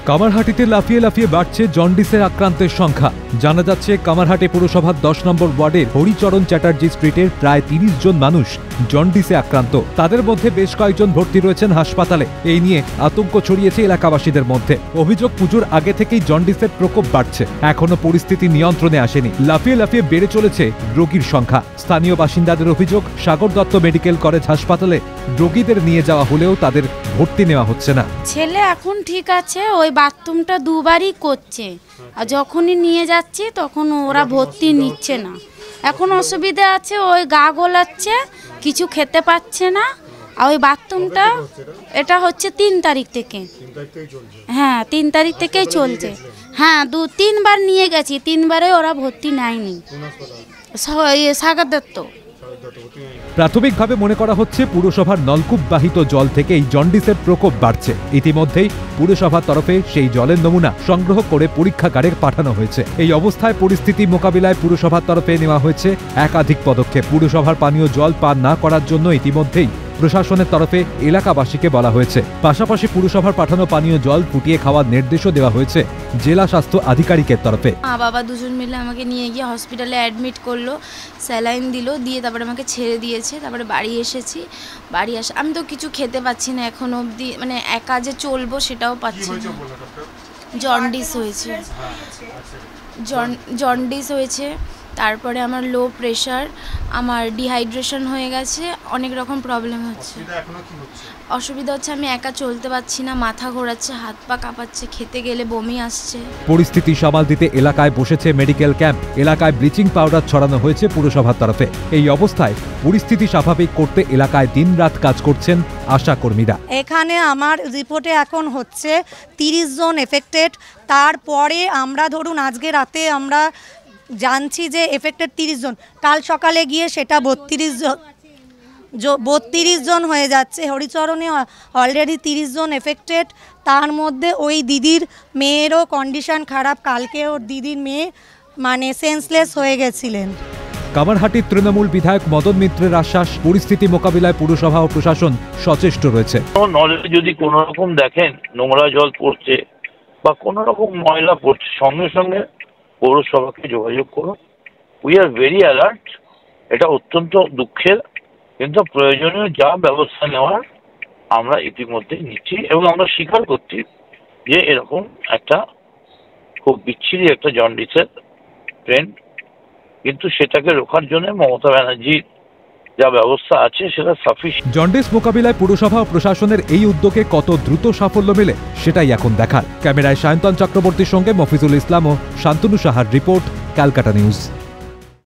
কামারহাটিতে লাফিয়ে লাফিয়ে বাড়ছে জন্ডিসের আক্রান্তের সংখ্যা। জানা যাচ্ছে কামারহাটি পুরসভার 10 নম্বর ওয়ার্ডের হরিচরণ চ্যাটার্জি স্ট্রিটের প্রায় 30 জন মানুষ জন্ডিসে আক্রান্ত। তাদের মধ্যে বেশ কয়েকজন ভর্তি রয়েছেন হাসপাতালে। এই নিয়ে আতঙ্ক ছড়িয়েছে এলাকাবাসীদের মধ্যে। অভিযোগ, পুজোর আগে থেকেই জন্ডিসের প্রকোপ বাড়ছে, এখনো পরিস্থিতি নিয়ন্ত্রণে আসেনি। লাফিয়ে লাফিয়ে বেড়ে চলেছে রোগীর সংখ্যা। স্থানীয় বাসিন্দাদের অভিযোগ, সাগর দত্ত মেডিকেল কলেজ হাসপাতালে রোগীদের নিয়ে যাওয়া হলেও তাদের ভর্তি নেওয়া হচ্ছে না। ছেলে এখন ঠিক আছে, ওই বাথরুমটা দুবারই করছে, আর যখনই নিয়ে যাচ্ছি তখন ওরা ভর্তি নিচ্ছে না। এখন অসুবিধা আছে, ওই গা গোলাচ্ছে, কিছু খেতে পাচ্ছে না। আর ওই বাথরুমটা এটা হচ্ছে 3 তারিখ থেকে, হ্যাঁ 3 তারিখ থেকেই চলছে। হ্যাঁ 2-3 বার নিয়ে গেছি, 3 বারে ওরা ভর্তি নেয়নি। সাগর দত্ত। প্রাথমিকভাবে মনে করা হচ্ছে পুরসভার নলকূপ বাহিত জল থেকেই জন্ডিসের প্রকোপ বাড়ছে। ইতিমধ্যেই পুরসভার তরফে সেই জলের নমুনা সংগ্রহ করে পরীক্ষাগারে পাঠানো হয়েছে। এই অবস্থায় পরিস্থিতি মোকাবিলায় পুরসভার তরফে নেওয়া হয়েছে একাধিক পদক্ষেপ। পুরসভার পানীয় জল পান না করার জন্য ইতিমধ্যেই প্রশাসনের তরফে এলাকাবাসীকে বলা হয়েছে। পাশাপাশি পুরসভার পাঠানো পানীয় জল ফুটিয়ে খাওয়ার নির্দেশও দেওয়া হয়েছে জেলা স্বাস্থ্য আধিকারিকের তরফে। মা বাবা দুজন মিলে আমাকে নিয়ে গিয়ে হসপিটালে অ্যাডমিট করলো, স্যালাইন দিল, দিয়ে তারপরে আমাকে ছেড়ে দিয়েছে। তারপরে বাড়ি এসেছি। বাড়ি আসে আমি তো কিছু খেতে পাচ্ছি না এখন অবধি, মানে একা যে চলবো সেটাও পাচ্ছি না। জন্ডিস হয়েছে, জন্ডিস হয়েছে। তারপরে আমার লো প্রেশার, আমার ডিহাইড্রেশন হয়ে গেছে, অনেক রকম প্রবলেম হচ্ছে। অসুবিধা হচ্ছে, আমি একা চলতে পারছি না, মাথা ঘোরাচ্ছে, হাত পা কাঁপাচ্ছে, খেতে গেলে বমি আসছে। পরিস্থিতি সামাল দিতে এলাকায় বসেছে মেডিকেল ক্যাম্প। এলাকায় ব্লিচিং পাউডার ছড়ানো হয়েছে পুরসভার তরফে। এই অবস্থায় পরিস্থিতি স্বাভাবিক করতে এলাকায় দিনরাত কাজ করছেন আশা কর্মীরা। এখানে আমার রিপোর্টে এখন হচ্ছে 30 জন এফেক্টেড। তারপরে আমরা ধরুন আজকে রাতে আমরা জানছি যে এফেক্টেড 30 জন, কাল সকালে গিয়ে সেটা 32 জন হয়ে যাচ্ছে। হরিচরণে অলরেডি 30 জন এফেক্টেড। তার মধ্যে ওই দিদির মেয়েরও কন্ডিশন খারাপ। কালকে ওর দিদির মেয়ে মানে সেন্সলেস হয়ে গেছিলেন। কামারহাটির তৃণমূল বিধায়ক মদন মিত্রের আশ্বাস, পরিস্থিতি মোকাবিলায় পুরসভা ও প্রশাসন সচেষ্ট রয়েছে। নলে যদি কোনো রকম দেখেন নোংরা জল পড়ছে বা কোনো রকম ময়লা পড়ছে, সঙ্গে সঙ্গে পৌরসভাকে যোগাযোগ করুন। We are very alert. এটা অত্যন্ত দুঃখের, কিন্তু প্রয়োজনীয় যা ব্যবস্থা নেওয়ার আমরা ইতিমধ্যেই নিচ্ছি এবং আমরা স্বীকার করছি যে এরকম একটা খুব বিচ্ছিরি একটা জন্ডিসের ট্রেন্ড, কিন্তু সেটাকে রোখার জন্য মমতা ব্যানার্জির যা ব্যবস্থা আছে সেটা সাফিসিয়েন্ট। জন্ডিস মোকাবিলায় পুরসভা ও প্রশাসনের এই উদ্যোগে কত দ্রুত সাফল্য মেলে সেটাই এখন দেখার। ক্যামেরায় সায়ন্তন চক্রবর্তীর সঙ্গে মফিজুল ইসলাম ও শান্তনু সাহার রিপোর্ট, ক্যালকাটা নিউজ।